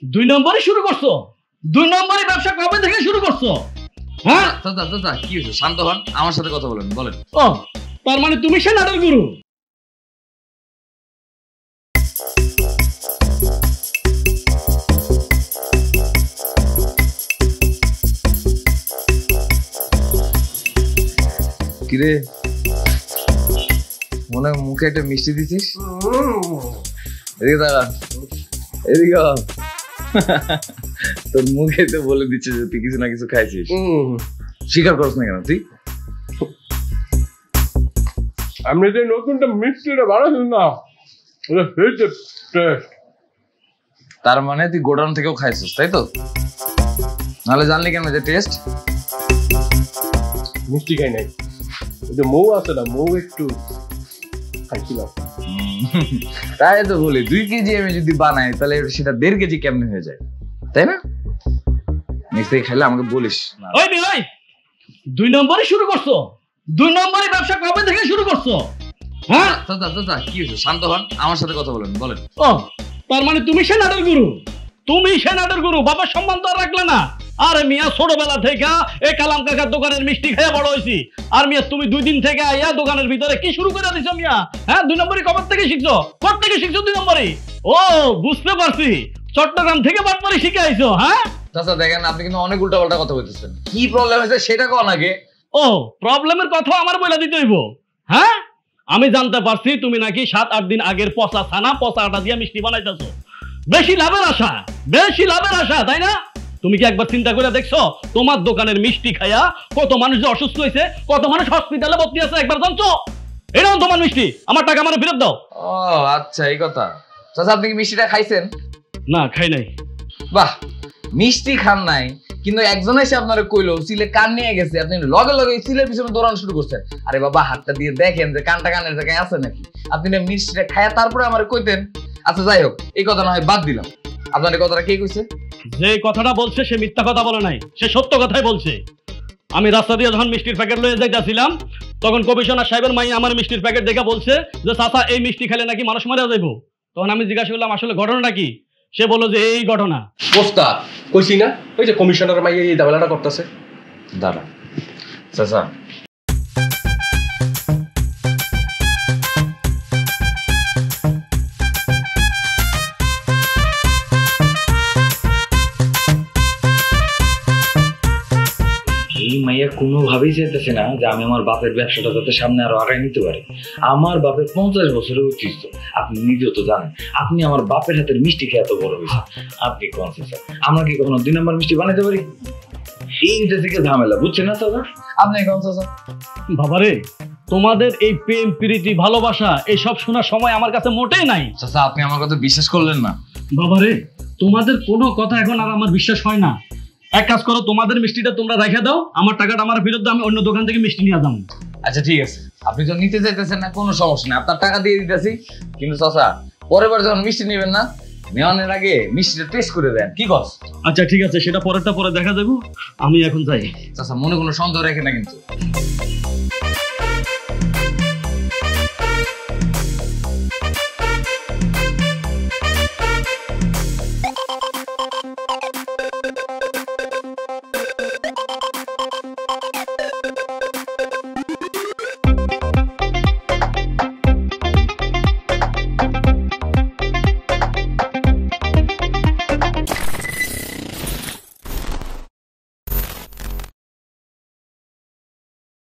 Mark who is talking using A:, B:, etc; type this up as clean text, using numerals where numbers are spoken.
A: দুই নম্বরই শুরু করছো? দুই নম্বরই ব্যবসা কবে থেকে শুরু করছো? হ্যাঁ
B: চাচা চাচা কি হয়েছে? শান্ত হন, আমার সাথে কথা বলেন। বলেন।
A: ও তার মানে তুমি সে নাটের গুরু?
B: কিরে মনে মুখে একটা মিষ্টি দিছিস? এদিকে দাঁড়া, এদিকে তোর মুখে তো বলে দিচ্ছে যে তুই কিছু না কিছু খাইছিস। স্বীকার করছ না কেন তুই?
C: আমি যে নতুনটা মিষ্টিটা বানাচ্ছি না,
B: তার মানে তুই গোডাউন থেকেও খাইছিস তাই তো? নাহলে জানলি কেন যে টেস্ট?
C: মিষ্টি খাই নাই, যে মৌ আছে না, মৌ একটু খাইছিলাম।
B: তাই তো বলি 2 কেজি আমি যদি বানাই তাহলে সেটা 1.5 কেজি কেমনে হয়ে যায়, তাই না? নেক্সট থেকে খাইলে আমাকে বলিস।
A: ওই বিলাই, দুই নম্বরই শুরু করছো? দুই নম্বরই ব্যবসা কবে থেকে শুরু করছো? হ্যাঁ
B: চাচা চাচা কি হয়েছে? শান্ত হন, আমার সাথে কথা বলেন। বলেন।
A: ও তার মানে তুমি সে নাটের গুরু? তুমি সে নাটের গুরু? বাবার সম্মান তো আর রাখলে না। আরে মিয়া ছোটবেলা থেকে এই কালাম কাকার দোকানের মিষ্টি খেয়ে বড় হয়েছি। আর মিয়া তুমি 2 দিন থেকে আইয়া দোকানের ভিতরে কি শুরু করে দিছো মিয়া? হ্যাঁ 2 নম্বরই কবে থেকে শিখছো? কোথ থেকে শিখছো 2 নম্বরই? ও বুঝতে পারছি, চট্টগ্রাম থেকে বাটপারি শিখে আইছো। হ্যাঁ
B: চাচা দেখেন আপনি কিন্তু অনেক উল্টাপাল্টা কথা বলতেছেন। কি প্রবলেম হয়েছে সেটা কোন আগে।
A: ও প্রবলেমের কথা আমার বলে দিতে হইব? হ্যাঁ আমি জানতে পারছি তুমি নাকি 7-8 দিন আগের পচা ছানা পচা আটা দিয়ে মিষ্টি বানাইতেছো। বেশি লাভের আশা, বেশি লাভের আশা, তাই না? তুমি কি একবার চিন্তা করে দেখছো তোমার দোকানের মিষ্টি খাইয়া কত মানুষ যে অসুস্থ হয়েছে, কত মানুষ হসপিটালে ভর্তি আছে? একবার জানছো? এটাও তোমার মিষ্টি, আমার টাকা আমার ফেরত দাও।
B: ও আচ্ছা এই কথা। চাচা আপনি কি মিষ্টিটা খাইছেন?
A: না খাই নাই।
B: বাহ, মিষ্টি খান নাই কিন্তু একজন এসে আপনারা কইলো সিলে কান নিয়ে গেছে, আপনি লগে লগে সিলের পিছনে দৌড়ানো শুরু করছেন। আরে বাবা হাতটা দিয়ে দেখেন যে কানটা কানের জায়গায় আছে নাকি। আপনি না মিষ্টিটা খায়া তারপরে আমার কইতেন। আচ্ছা যাই হোক, এই কথা না হয় বাদ দিলাম। আপনার এই কথাটা কে কইছে?
A: যে কথাটা বলছে সে মিথ্যা কথা বলে নাই, সে সত্য কথাই বলছে। আমি রাস্তা দিয়ে যখন মিষ্টির প্যাকেট লয়ে যাইতেছিলাম তখন কমিশনার সাহেবের মাই আমার মিষ্টির প্যাকেট দেখে বলছে যে চাচা এই মিষ্টি খেলে নাকি মানুষ মারা যাইব। তখন আমি জিজ্ঞাসা করলাম আসলে ঘটনাটা কি? সে বলল যে এই ঘটনা।
C: পোস্তা কইছি না, ওই যে কমিশনার মাইয়া এই দামেলাটা করতেছে।
B: দাঁড়া চাচা, এই মাইয়া কোনোভাবেই চাইতেছে না যে আমি আমার বাপের ব্যবসাটা যাতে সামনে আরো আগায় নিতে পারি। আমার বাপের 50 বছরের ঐতিহ্য, আপনি নিজেও তো জানেন। আপনি আমার বাপের হাতের মিষ্টি খেয়ে এত বড় হয়েছে, আপনি কোন স্যার আমরা কি কখনো 2 নম্বর মিষ্টি বানাইতে পারি? এইটা থেকে ঝামেলা, বুঝছেন না চাচা? আপনি কোন চাচা?
A: বাবারে তোমাদের এই প্রেম প্রীতি ভালোবাসা এই সব শোনার সময় আমার কাছে মোটেই নাই।
B: চাচা আপনি আমার কথা বিশ্বাস করলেন না?
A: বাবারে তোমাদের কোনো কথা এখন আর আমার বিশ্বাস হয় না। এক কাজ করো, তোমাদের মিষ্টিটা তোমরা রেখে দাও, আমার টাকাটা আমার ফেরত দাও, আমি অন্য দোকান থেকে মিষ্টি নিয়ে যাবো।
B: আচ্ছা ঠিক আছে, আপনি তো নিতে চাইতেছেন না, কোনো সমস্যা নেই, আপনার টাকা দিয়ে দিতেছি। কিন্তু চাচা পরের বার যখন মিষ্টি নেবেন না, নেওয়ানোর আগে মিষ্টিটা টেস্ট করে দেন, কি কস?
A: আচ্ছা ঠিক আছে, সেটা পরেরটা পরে দেখা যাবো, আমি এখন যাই।
B: চাচা মনে কোনো সন্দেহ রেখে না কিন্তু।